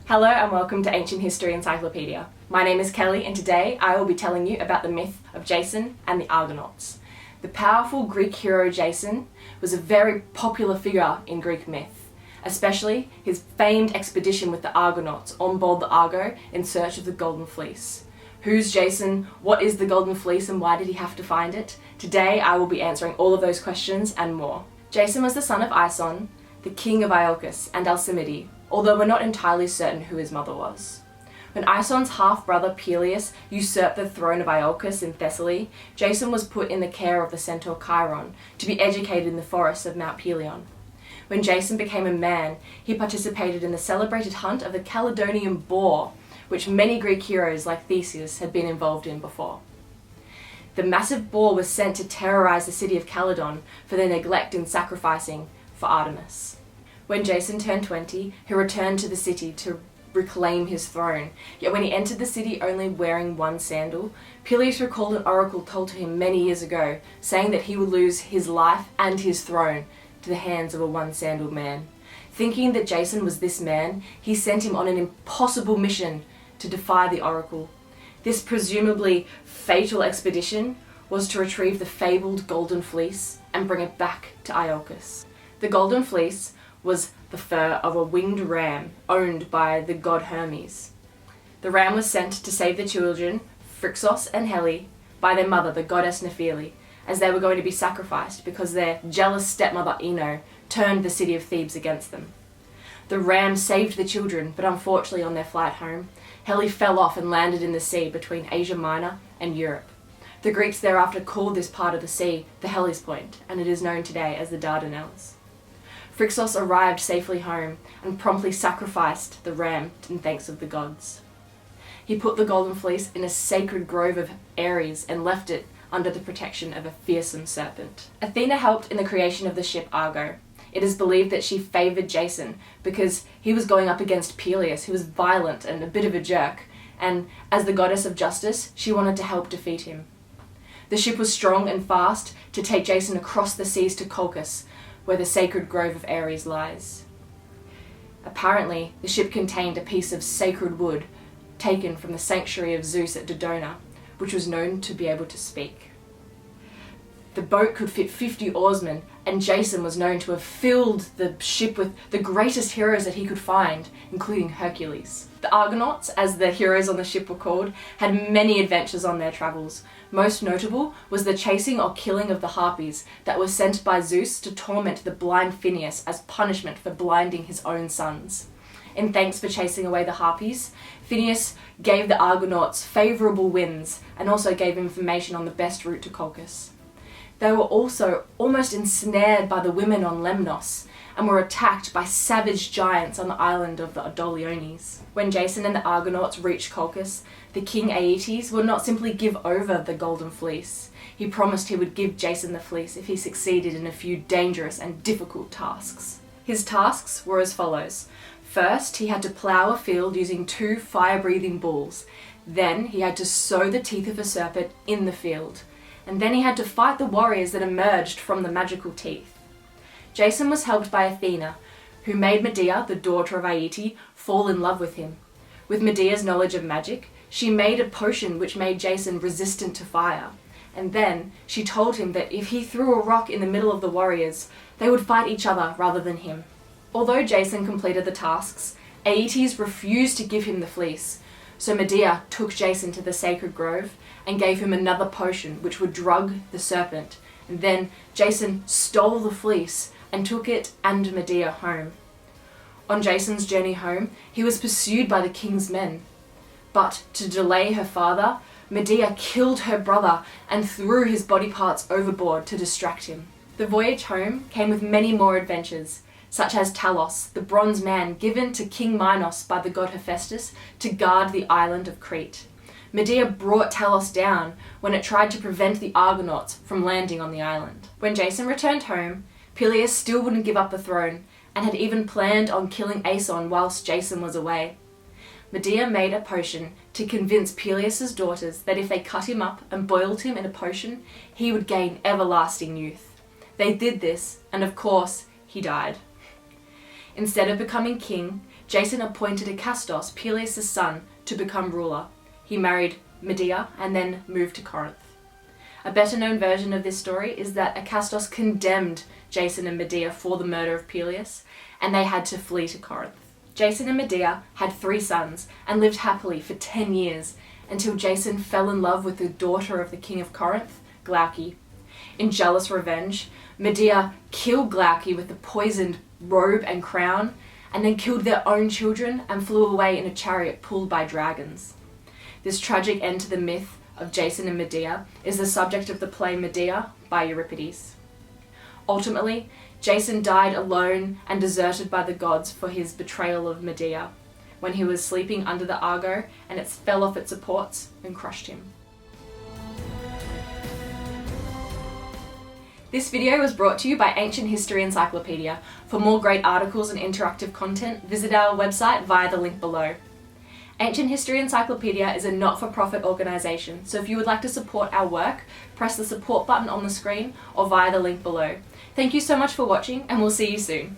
Hello and welcome to Ancient History Encyclopedia. My name is Kelly and today I will be telling you about the myth of Jason and the Argonauts. The powerful Greek hero Jason was a very popular figure in Greek myth, especially his famed expedition with the Argonauts on board the Argo in search of the Golden Fleece. Who's Jason? What is the Golden Fleece and why did he have to find it? Today I will be answering all of those questions and more. Jason was the son of Aeson, the king of Iolcus and Alcimede, although we're not entirely certain who his mother was. When Aeson's half-brother Peleus usurped the throne of Iolcus in Thessaly, Jason was put in the care of the centaur Chiron to be educated in the forests of Mount Pelion. When Jason became a man, he participated in the celebrated hunt of the Caledonian boar, which many Greek heroes like Theseus had been involved in before. The massive boar was sent to terrorize the city of Caledon for their neglect in sacrificing for Artemis. When Jason turned 20, he returned to the city to reclaim his throne. Yet when he entered the city only wearing one sandal, Peleus recalled an oracle told to him many years ago, saying that he would lose his life and his throne to the hands of a one-sandaled man. Thinking that Jason was this man, he sent him on an impossible mission to defy the oracle. This presumably fatal expedition was to retrieve the fabled Golden Fleece and bring it back to Iolcus. The Golden Fleece was the fur of a winged ram owned by the god Hermes. The ram was sent to save the children, Phrixus and Helle, by their mother, the goddess Nephele, as they were going to be sacrificed because their jealous stepmother Ino turned the city of Thebes against them. The ram saved the children, but unfortunately on their flight home, Helle fell off and landed in the sea between Asia Minor and Europe. The Greeks thereafter called this part of the sea the Hellespont, and it is known today as the Dardanelles. Phrixus arrived safely home and promptly sacrificed the ram in thanks of the gods. He put the Golden Fleece in a sacred grove of Ares and left it under the protection of a fearsome serpent. Athena helped in the creation of the ship Argo. It is believed that she favoured Jason because he was going up against Peleus, who was violent and a bit of a jerk, and as the goddess of justice, she wanted to help defeat him. The ship was strong and fast to take Jason across the seas to Colchis, where the sacred grove of Ares lies. Apparently, the ship contained a piece of sacred wood taken from the sanctuary of Zeus at Dodona, which was known to be able to speak. The boat could fit 50 oarsmen, and Jason was known to have filled the ship with the greatest heroes that he could find, including Hercules. The Argonauts, as the heroes on the ship were called, had many adventures on their travels. Most notable was the chasing or killing of the Harpies that were sent by Zeus to torment the blind Phineus as punishment for blinding his own sons. In thanks for chasing away the Harpies, Phineus gave the Argonauts favourable winds and also gave information on the best route to Colchis. They were also almost ensnared by the women on Lemnos and were attacked by savage giants on the island of the Doliones. When Jason and the Argonauts reached Colchis, the king Aeetes would not simply give over the Golden Fleece. He promised he would give Jason the fleece if he succeeded in a few dangerous and difficult tasks. His tasks were as follows. First, he had to plough a field using 2 fire-breathing bulls. Then, he had to sow the teeth of a serpent in the field. And then he had to fight the warriors that emerged from the magical teeth. Jason was helped by Athena, who made Medea, the daughter of Aeete, fall in love with him. With Medea's knowledge of magic, she made a potion which made Jason resistant to fire. And then she told him that if he threw a rock in the middle of the warriors, they would fight each other rather than him. Although Jason completed the tasks, Aeetes refused to give him the fleece, so Medea took Jason to the sacred grove and gave him another potion which would drug the serpent, and then Jason stole the fleece and took it and Medea home. On Jason's journey home, he was pursued by the king's men, but to delay her father, Medea killed her brother and threw his body parts overboard to distract him. The voyage home came with many more adventures, such as Talos, the bronze man given to King Minos by the god Hephaestus to guard the island of Crete. Medea brought Talos down when it tried to prevent the Argonauts from landing on the island. When Jason returned home, Peleus still wouldn't give up the throne and had even planned on killing Aeson whilst Jason was away. Medea made a potion to convince Peleus' daughters that if they cut him up and boiled him in a potion, he would gain everlasting youth. They did this, and of course, he died. Instead of becoming king, Jason appointed Acastos, Peleus' son, to become ruler. He married Medea and then moved to Corinth. A better known version of this story is that Acastos condemned Jason and Medea for the murder of Peleus, and they had to flee to Corinth. Jason and Medea had 3 sons and lived happily for 10 years until Jason fell in love with the daughter of the king of Corinth, Glauce. In jealous revenge, Medea killed Glauce with the poisoned robe and crown, and then killed their own children and flew away in a chariot pulled by dragons. This tragic end to the myth of Jason and Medea is the subject of the play Medea by Euripides. Ultimately, Jason died alone and deserted by the gods for his betrayal of Medea when he was sleeping under the Argo and it fell off its supports and crushed him. This video was brought to you by Ancient History Encyclopedia. For more great articles and interactive content, visit our website via the link below. Ancient History Encyclopedia is a not-for-profit organisation, so if you would like to support our work, press the support button on the screen or via the link below. Thank you so much for watching, and we'll see you soon.